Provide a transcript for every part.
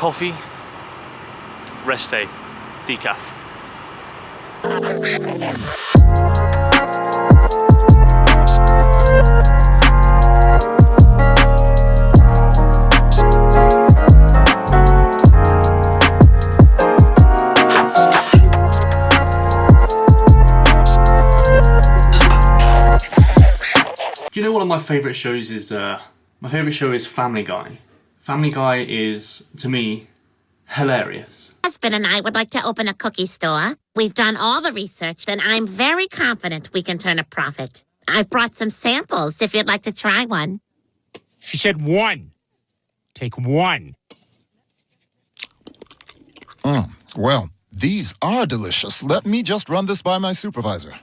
coffee, rest day, decaf. Do you know one of my favourite shows is, my favourite show is Family Guy. Family Guy is, to me, hilarious. Husband and I would like to open a cookie store. We've done all the research and I'm very confident we can turn a profit. I've brought some samples if you'd like to try one. She said one. Take one. Well, these are delicious. Let me just run this by my supervisor.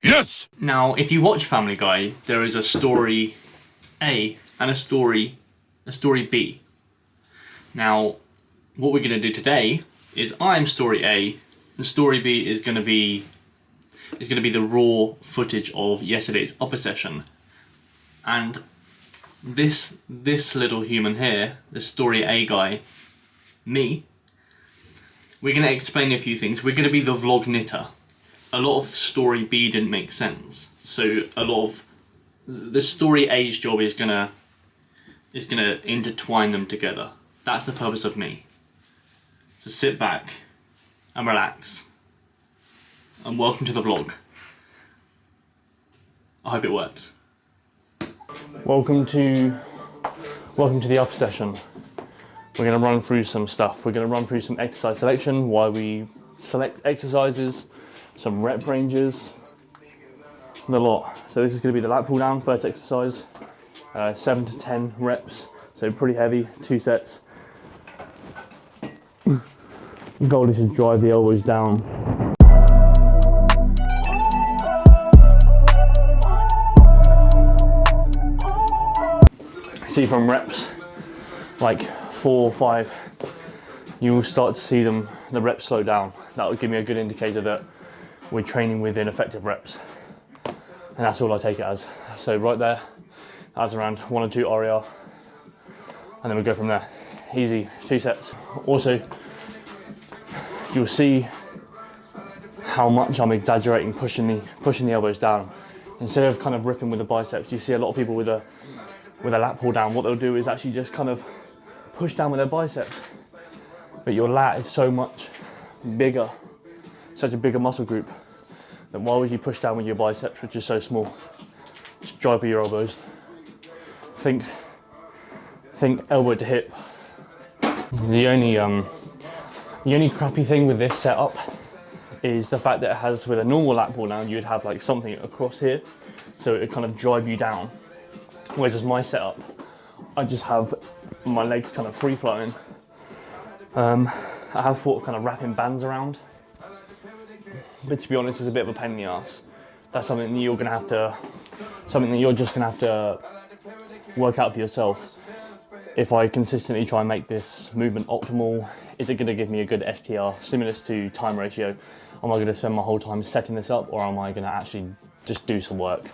Yes! Now, if you watch Family Guy, there is a story A and a story B. Now, what we're going to do today is I'm story A, and story B is going to be the raw footage of yesterday's upper session. And this little human here, the story A guy, me, we're going to explain a few things. We're going to be the vlog knitter. A lot of story B didn't make sense, so a lot of the story A's job is gonna intertwine them together. That's the purpose of me. So sit back and relax, and welcome to the vlog. I hope it works. Welcome to the upper session. We're gonna run through some stuff. We're gonna run through some exercise selection, why we select exercises, some rep ranges, and a lot. So this is going to be the lat pull down, first exercise, 7 to 10 reps, so pretty heavy, 2 sets. The goal is to drive the elbows down. See from reps, like 4 or 5, you will start to see the reps slow down. That will give me a good indicator that we're training within effective reps, and that's all I take it as. So right there, that's around 1 or 2 RER, and then we go from there. Easy, 2 sets. Also, you'll see how much I'm exaggerating, pushing the elbows down. Instead of kind of ripping with the biceps, you see a lot of people with a lat pull down, what they'll do is actually just kind of push down with their biceps. But your lat is so much bigger, such a bigger muscle group, then why would you push down with your biceps, which is so small? Just drive with your elbows. Think elbow to hip. The only crappy thing with this setup is the fact that it has, with a normal lat pull down, you'd have like something across here, so it would kind of drive you down. Whereas as my setup, I just have my legs kind of free flowing. I have thought of kind of wrapping bands around, but to be honest, it's a bit of a pain in the ass. That's something that you're just gonna have to work out for yourself. If I consistently try and make this movement optimal, is it gonna give me a good STR, stimulus to time ratio? Am I gonna spend my whole time setting this up, or am I gonna actually just do some work?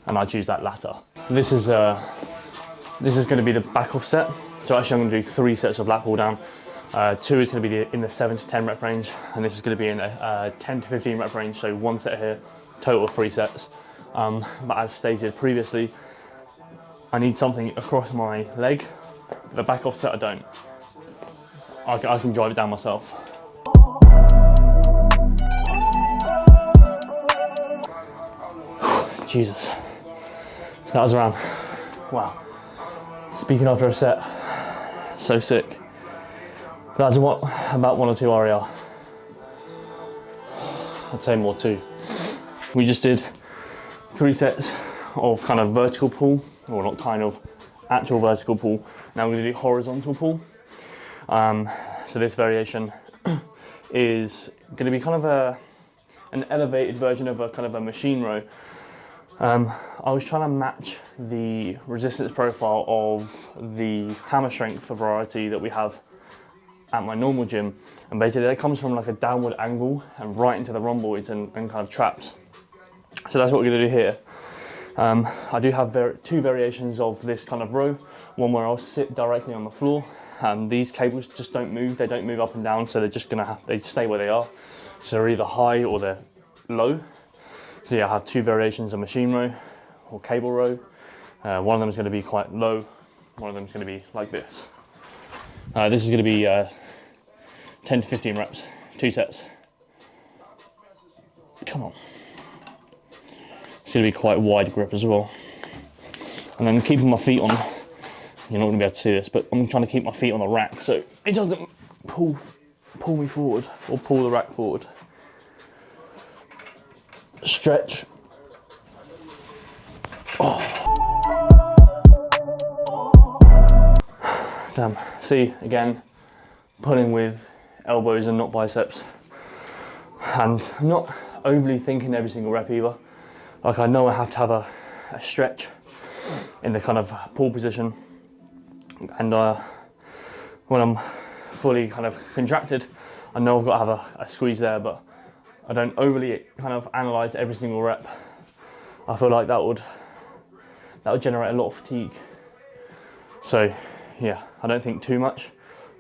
And I choose that latter. This is gonna be the back off set. So actually I'm gonna do 3 sets of lat pull down. 2 is going to be in the 7 to 10 rep range, and this is going to be in a 10 to 15 rep range, so 1 set here, total of 3 sets. But as stated previously, I need something across my leg. The back off set I don't. I can drive it down myself. Jesus. So that was around, wow. Speaking after a set, so sick. That's about 1 or 2 RER. I'd say more 2. We just did 3 sets of kind of vertical pull, or not kind of, actual vertical pull. Now we're gonna do horizontal pull. So this variation is gonna be kind of an elevated version of a kind of a machine row. I was trying to match the resistance profile of the hammer strength variety that we have at my normal gym, and basically that comes from like a downward angle and right into the rhomboids and kind of traps. So that's what we're going to do here. I do have 2 variations of this kind of row, one where I'll sit directly on the floor These cables just don't move. They don't move up and down, so they're just they stay where they are. So they're either high or they're low. So yeah, I have 2 variations of machine row or cable row. One of them is going to be quite low. One of them is going to be like this. This is going to be 10 to 15 reps, 2 sets. Come on. It's going to be quite wide grip as well. And then keeping my feet on, you're not going to be able to see this, but I'm trying to keep my feet on the rack so it doesn't pull me forward or pull the rack forward. Stretch. Oh. Damn. See, again, pulling with elbows and not biceps. And I'm not overly thinking every single rep either. Like, I know I have to have a stretch in the kind of pull position, and when I'm fully kind of contracted, I know I've got to have a squeeze there, but I don't overly kind of analyze every single rep. I feel like that would generate a lot of fatigue. So yeah, I don't think too much,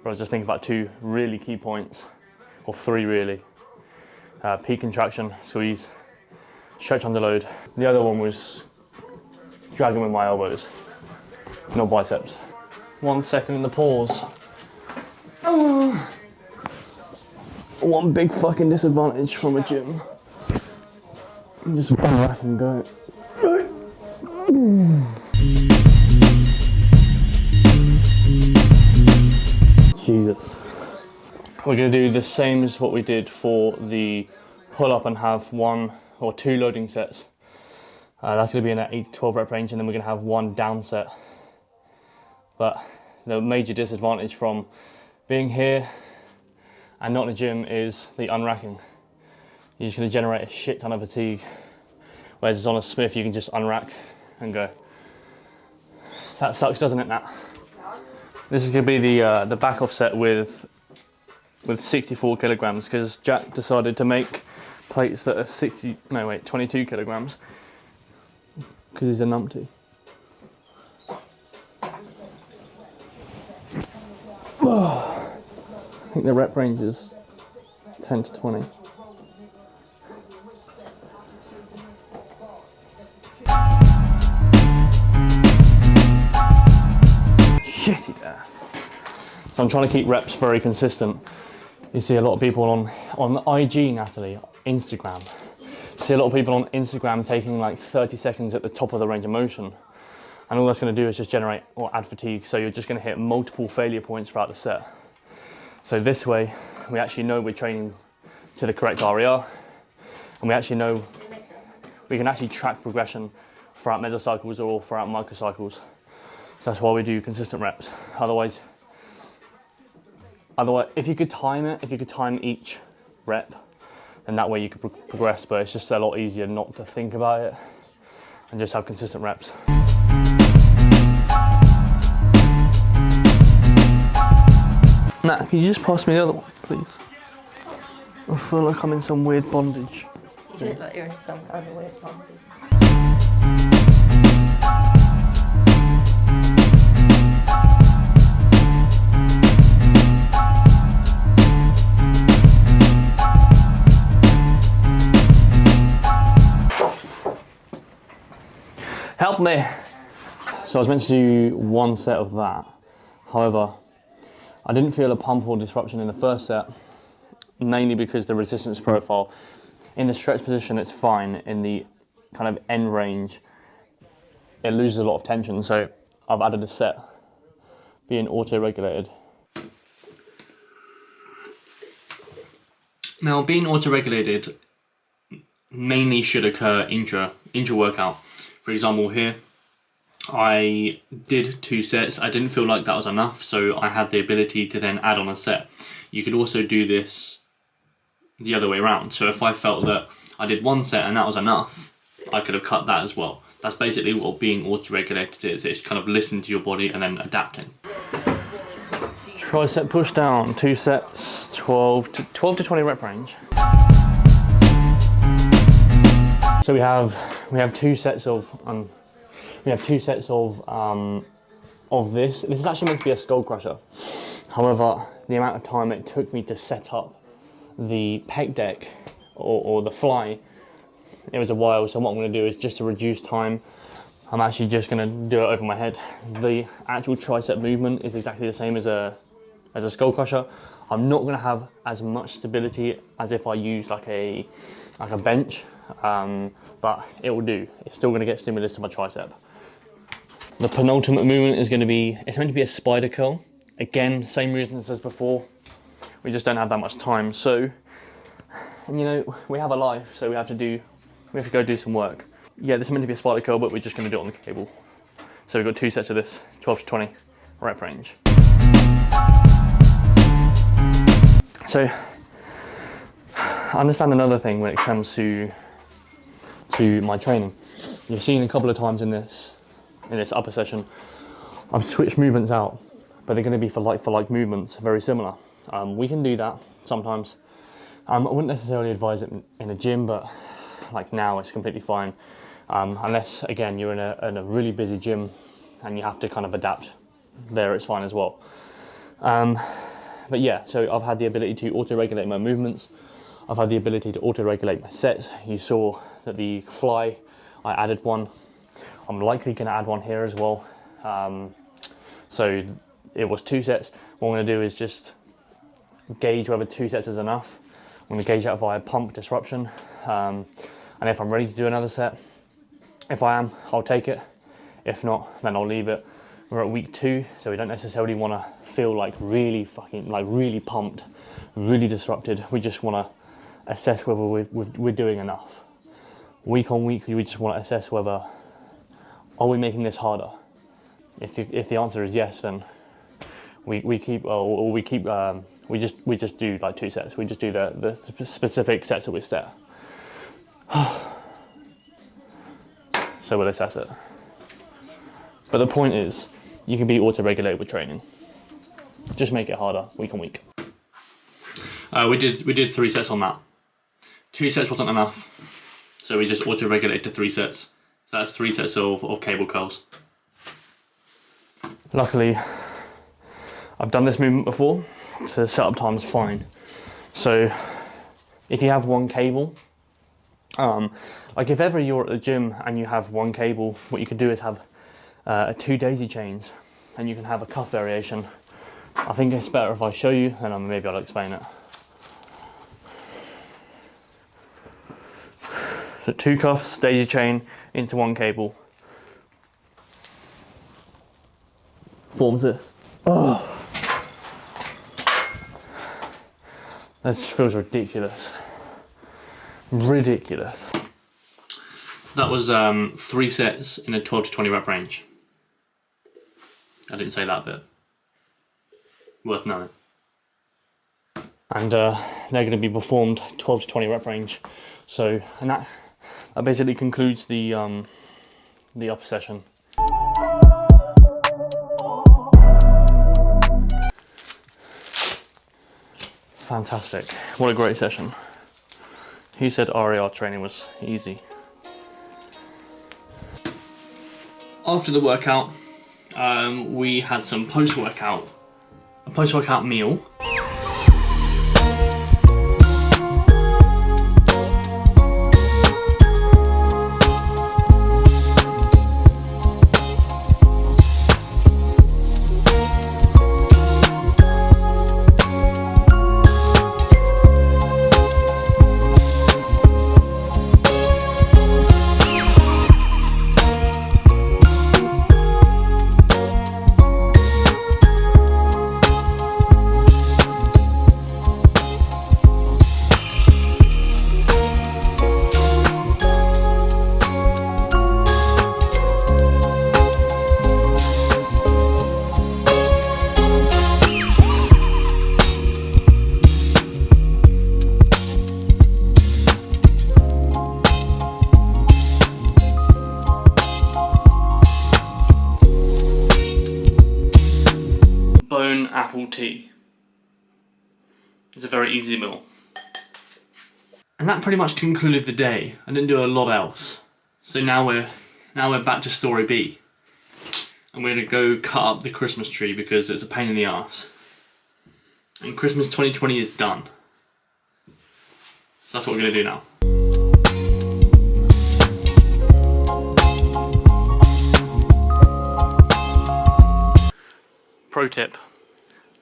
but I was just thinking about 2 really key points, or 3 really. Peak contraction, squeeze, stretch under load. The other one was dragging with my elbows, not biceps. 1 second in the pause. One big fucking disadvantage from a gym. Just back and go. Jesus. We're going to do the same as what we did for the pull up and have 1 or 2 loading sets. That's going to be in that 8 to 12 rep range, and then we're going to have 1 down set. But the major disadvantage from being here and not in the gym is the unracking. You're just going to generate a shit ton of fatigue. Whereas it's on a Smith, you can just unrack and go. That sucks, doesn't it, Nat? This is going to be the back off set with 64 kilograms, because Jack decided to make plates that are 22 kilograms, because he's a numpty. I think the rep range is 10 to 20. Shitty death. So I'm trying to keep reps very consistent. You see a lot of people on IG, Natalie, Instagram. See a lot of people on Instagram taking like 30 seconds at the top of the range of motion. And all that's going to do is just generate or add fatigue. So you're just going to hit multiple failure points throughout the set. So this way, we actually know we're training to the correct RER, and we actually know we can actually track progression throughout mesocycles or throughout microcycles. So that's why we do consistent reps. Otherwise, if you could time it, if you could time each rep, then that way you could progress, but it's just a lot easier not to think about it and just have consistent reps. Nat, can you just pass me the other one, please? I feel like I'm in some weird bondage. You look like you're in some kind of weird bondage. Help me! So I was meant to do 1 set of that. However, I didn't feel a pump or disruption in the first set, mainly because the resistance profile in the stretch position, it's fine. In the kind of end range, it loses a lot of tension. So I've added a set being auto-regulated. Now, being auto-regulated mainly should occur intra-workout. For example, here, I did 2 sets. I didn't feel like that was enough, so I had the ability to then add on a set. You could also do this the other way around. So if I felt that I did 1 set and that was enough, I could have cut that as well. That's basically what being auto-regulated is. It's kind of listening to your body and then adapting. Tricep push down, 2 sets, 12 to 20 rep range. So we have 2 sets of of this. This is actually meant to be a skull crusher. However, the amount of time it took me to set up the pec deck or the fly, it was a while. So what I'm going to do is, just to reduce time, I'm actually just going to do it over my head. The actual tricep movement is exactly the same as a skull crusher. I'm not going to have as much stability as if I use like a bench, but it will do. It's still going to get stimulus to my tricep. The penultimate movement is going to be, it's meant to be a spider curl. Again, same reasons as before. We just don't have that much time. So, and you know, we have a life, so we have to go do some work. Yeah, this is meant to be a spider curl, but we're just going to do it on the cable. So we've got 2 sets of this, 12 to 20 rep range. So, I understand another thing when it comes to my training. You've seen a couple of times in this upper session, I've switched movements out, but they're going to be for like movements, very similar. We can do that sometimes. I wouldn't necessarily advise it in a gym, but like now it's completely fine. Unless, again, you're in a really busy gym and you have to kind of adapt. There it's fine as well. But yeah, so I've had the ability to auto-regulate my movements. I've had the ability to auto-regulate my sets. You saw that the fly, I added one. I'm likely going to add one here as well. So it was 2 sets. What I'm going to do is just gauge whether 2 sets is enough. I'm going to gauge that via pump disruption. And if I'm ready to do another set, if I am, I'll take it. If not, then I'll leave it. We're at week 2, so we don't necessarily want to feel like really pumped, really disrupted. We just want to assess whether we're doing enough. Week on week, we just want to assess whether, are we making this harder? If the answer is yes, then we just do like 2 sets. We just do the specific sets that we set. So we'll assess it. But the point is, you can be auto-regulated with training. Just make it harder week on week. We did 3 sets on that. 2 sets wasn't enough, so we just auto-regulated to 3 sets. So that's 3 sets of cable curls. Luckily, I've done this movement before, so the setup time's fine. So if you have 1 cable, like if ever you're at the gym and you have 1 cable, what you could do is have 2 daisy chains, and you can have a cuff variation. I think it's better if I show you, and maybe I'll explain it. So 2 cuffs, daisy chain into 1 cable. Forms this. Oh, that just feels ridiculous. Ridiculous. That was 3 sets in a 12 to 20 rep range. I didn't say that bit. Worth knowing. And they're going to be performed 12 to 20 rep range. So, and that basically concludes the upper session. Fantastic. What a great session. Who said RAR training was easy? After the workout, we had some a post-workout meal. Apple tea. It's a very easy meal. And that pretty much concluded the day. I didn't do a lot else. So now we're back to story B. And and we're going to go cut up the Christmas tree because it's a pain in the arse. And Christmas 2020 is done. So that's what we're going to do now. Pro tip,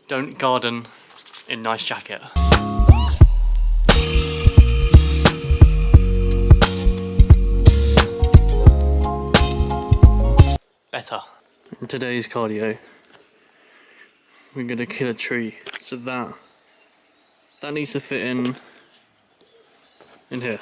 don't garden in nice jacket. Better. In today's cardio, we're going to kill a tree. So that needs to fit in here.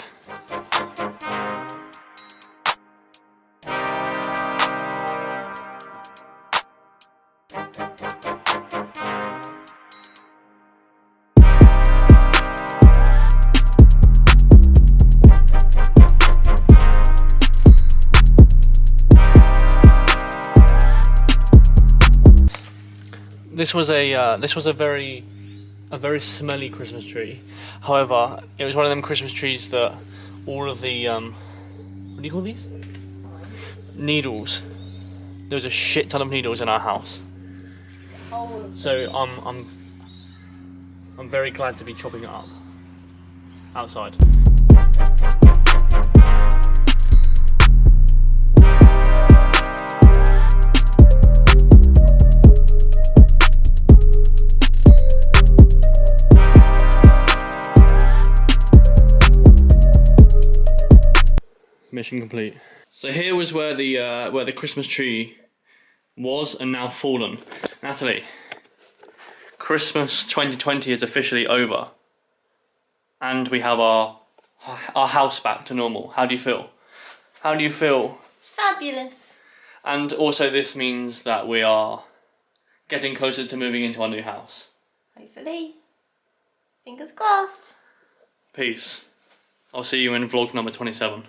This was a very smelly Christmas tree. However, it was one of them Christmas trees that all of the what do you call these? Needles. There was a shit ton of needles in our house. So I'm very glad to be chopping it up outside. Mission complete. So here was where the Christmas tree was and now fallen. Natalie, Christmas 2020 is officially over, and we have our house back to normal. How do you feel? How do you feel? Fabulous. And also this means that we are getting closer to moving into our new house. Hopefully. Fingers crossed. Peace. I'll see you in vlog number 27.